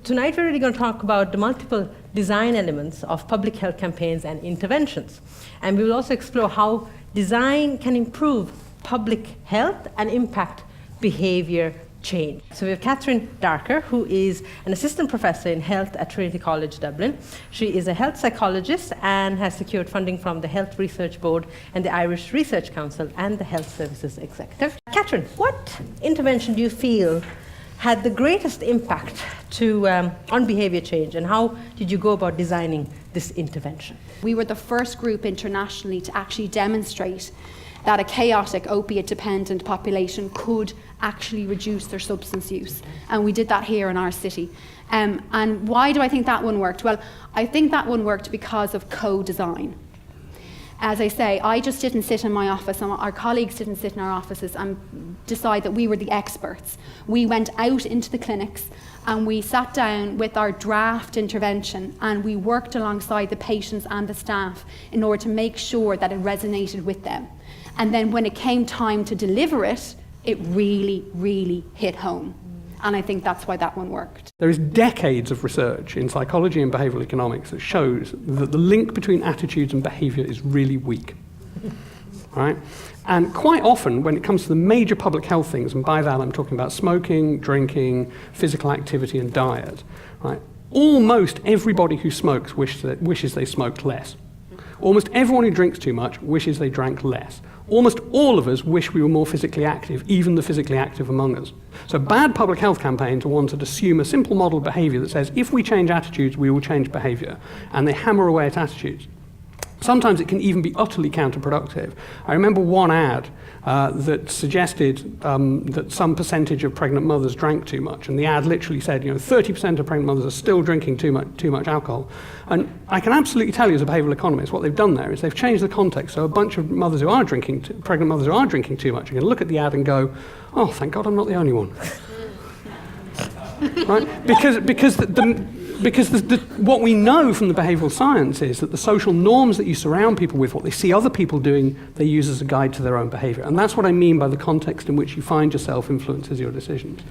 tonight we're really going to talk about the multiple design elements of public health campaigns and interventions. And we will also explore how design can improve public health and impact behaviour change. So we have Catherine Darker, who is an assistant professor in health at Trinity College Dublin. She is a health psychologist and has secured funding from the Health Research Board and the Irish Research Council and the Health Services Executive. Catherine, what intervention do you feel had the greatest impact on behaviour change, and how did you go about designing this intervention? We were the first group internationally to actually demonstrate that a chaotic opiate-dependent population could actually reduce their substance use. And we did that here in our city. And why do I think that one worked? Well, I think that one worked because of co-design. As I say, I just didn't sit in my office, and our colleagues didn't sit in our offices and decide that we were the experts. We went out into the clinics and we sat down with our draft intervention and we worked alongside the patients and the staff in order to make sure that it resonated with them. And then when it came time to deliver it, it really, really hit home. And I think that's why that one worked. There is decades of research in psychology and behavioural economics that shows that the link between attitudes and behaviour is really weak. Right? And quite often, when it comes to the major public health things, and by that I'm talking about smoking, drinking, physical activity and diet, right? Almost everybody who smokes wishes they smoked less. Almost everyone who drinks too much wishes they drank less. Almost all of us wish we were more physically active, even the physically active among us. So bad public health campaigns are ones that assume a simple model of behaviour that says if we change attitudes, we will change behaviour, and they hammer away at attitudes. Sometimes it can even be utterly counterproductive. I remember one ad that suggested that some percentage of pregnant mothers drank too much, and the ad literally said, 30% of pregnant mothers are still drinking too much alcohol. And I can absolutely tell you as a behavioural economist, what they've done there is they've changed the context. So a bunch of mothers who are pregnant mothers who are drinking too much are going to look at the ad and go, oh, thank God I'm not the only one. Right? Because what we know from the behavioural science is that the social norms that you surround people with, what they see other people doing, they use as a guide to their own behaviour. And that's what I mean by the context in which you find yourself influences your decisions.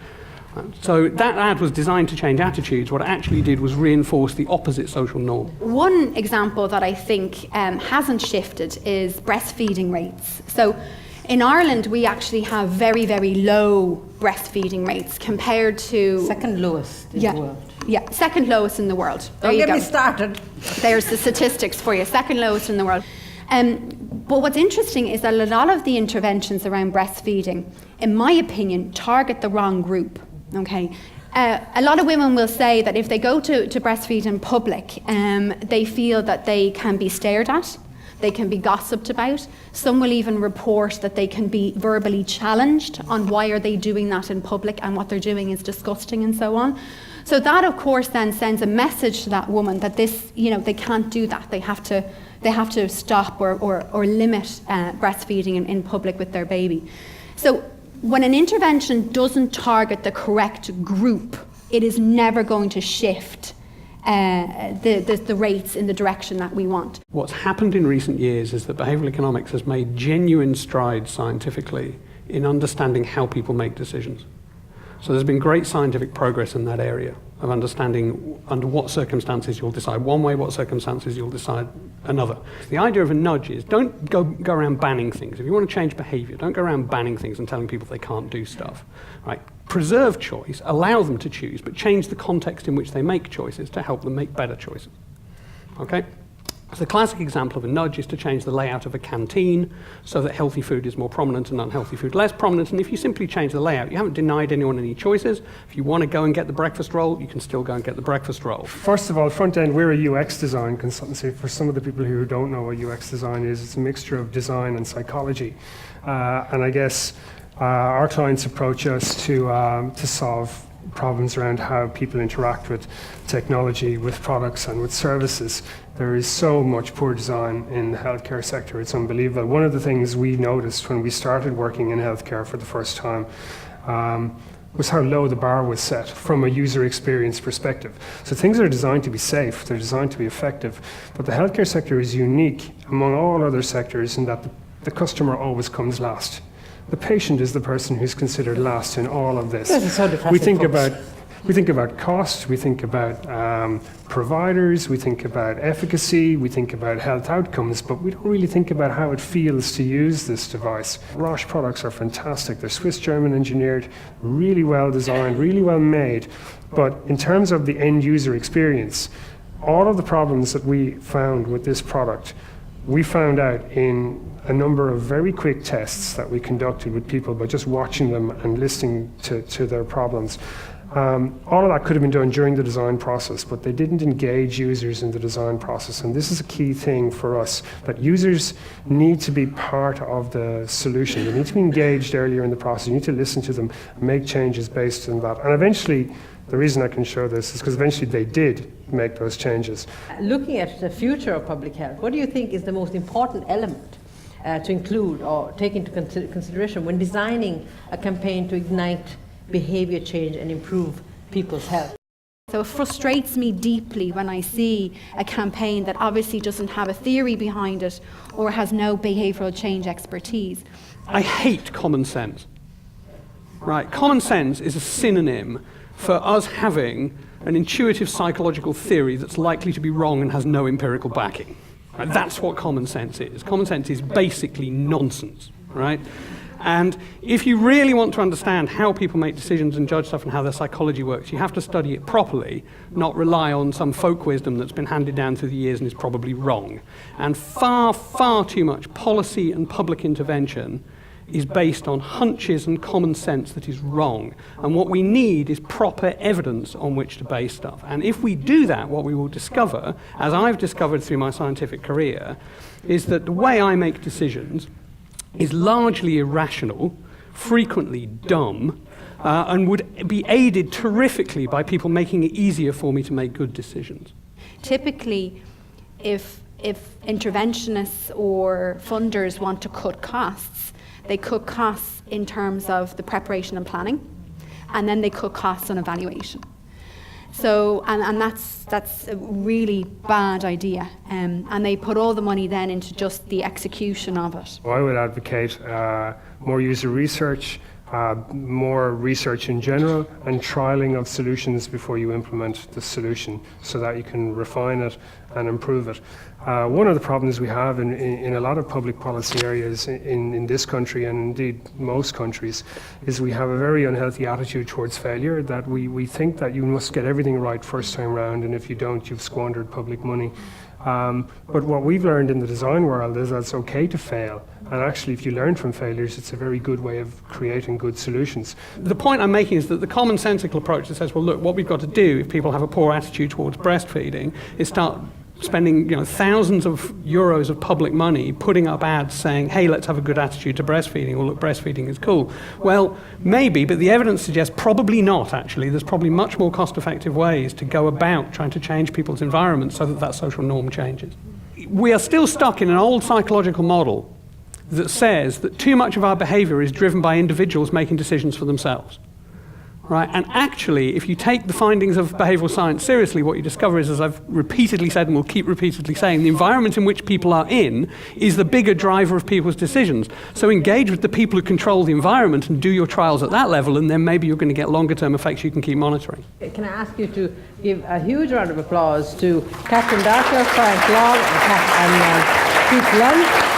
So that ad was designed to change attitudes. What it actually did was reinforce the opposite social norm. One example that I think hasn't shifted is breastfeeding rates. So in Ireland, we actually have very, very low breastfeeding rates compared to... Second lowest in the world. Yeah, second lowest in the world. Don't get me started. There's the statistics for you. Second lowest in the world. But what's interesting is that a lot of the interventions around breastfeeding, in my opinion, target the wrong group. Okay. A lot of women will say that if they go to breastfeed in public, they feel that they can be stared at. They can be gossiped about. Some will even report that they can be verbally challenged on why are they doing that in public and what they're doing is disgusting and so on. So that, of course, then sends a message to that woman that this, they can't do that. They have to stop or limit breastfeeding in public with their baby. So when an intervention doesn't target the correct group, it is never going to shift the rates in the direction that we want. What's happened in recent years is that behavioural economics has made genuine strides scientifically in understanding how people make decisions. So there's been great scientific progress in that area of understanding under what circumstances you'll decide one way, what circumstances you'll decide another. The idea of a nudge is don't go around banning things. If you want to change behaviour, don't go around banning things and telling people they can't do stuff. Right? Preserve choice, allow them to choose, but change the context in which they make choices to help them make better choices. Okay? So the classic example of a nudge is to change the layout of a canteen so that healthy food is more prominent and unhealthy food less prominent. And if you simply change the layout, you haven't denied anyone any choices. If you want to go and get the breakfast roll, you can still go and get the breakfast roll. First of all, Frontend, we're a UX design consultancy. For some of the people who don't know what UX design is, it's a mixture of design and psychology. And I guess our clients approach us to solve problems around how people interact with technology, with products and with services. There is so much poor design in the healthcare sector, it's unbelievable. One of the things we noticed when we started working in healthcare for the first time was how low the bar was set from a user experience perspective. So things are designed to be safe, they're designed to be effective, but the healthcare sector is unique among all other sectors in that the customer always comes last. The patient is the person who's considered last in all of this. This is so depressing, we think folks. about We think about cost, we think about providers, we think about efficacy, we think about health outcomes, but we don't really think about how it feels to use this device. Roche products are fantastic. They're Swiss-German engineered, really well designed, really well made. But in terms of the end user experience, all of the problems that we found with this product, we found out in a number of very quick tests that we conducted with people by just watching them and listening to their problems. All of that could have been done during the design process, but they didn't engage users in the design process. And this is a key thing for us, that users need to be part of the solution. They need to be engaged earlier in the process. You need to listen to them and make changes based on that. And eventually, the reason I can show this is because eventually they did make those changes. Looking at the future of public health, what do you think is the most important element to include or take into consideration when designing a campaign to ignite behaviour change and improve people's health? So it frustrates me deeply when I see a campaign that obviously doesn't have a theory behind it or has no behavioural change expertise. I hate common sense. Right, common sense is a synonym for us having an intuitive psychological theory that's likely to be wrong and has no empirical backing. Right? That's what common sense is. Common sense is basically nonsense, right? And if you really want to understand how people make decisions and judge stuff and how their psychology works, you have to study it properly, not rely on some folk wisdom that's been handed down through the years and is probably wrong. And far, far too much policy and public intervention is based on hunches and common sense that is wrong. And what we need is proper evidence on which to base stuff. And if we do that, what we will discover, as I've discovered through my scientific career, is that the way I make decisions is largely irrational, frequently dumb, and would be aided terrifically by people making it easier for me to make good decisions. Typically, if interventionists or funders want to cut costs, they cut costs in terms of the preparation and planning, and then they cut costs on evaluation. So, and that's a really bad idea, and they put all the money then into just the execution of it. I would advocate more user research, more research in general, and trialing of solutions before you implement the solution so that you can refine it and improve it. One of the problems we have in a lot of public policy areas in this country, and indeed most countries, is we have a very unhealthy attitude towards failure, that we think that you must get everything right first time round, and if you don't, you've squandered public money. But what we've learned in the design world is that it's okay to fail. And actually, if you learn from failures, it's a very good way of creating good solutions. The point I'm making is that the commonsensical approach that says, well, look, what we've got to do if people have a poor attitude towards breastfeeding is start spending thousands of euros of public money putting up ads saying, hey, let's have a good attitude to breastfeeding, or look, breastfeeding is cool. Well, maybe, but the evidence suggests probably not, actually. There's probably much more cost-effective ways to go about trying to change people's environment so that that social norm changes. We are still stuck in an old psychological model that says that too much of our behaviour is driven by individuals making decisions for themselves. Right? And actually, if you take the findings of behavioural science seriously, what you discover is, as I've repeatedly said and will keep repeatedly saying, the environment in which people are in is the bigger driver of people's decisions. So engage with the people who control the environment and do your trials at that level, and then maybe you're going to get longer-term effects you can keep monitoring. Can I ask you to give a huge round of applause to Catherine Darker, Frank Long, and Keith Lunn.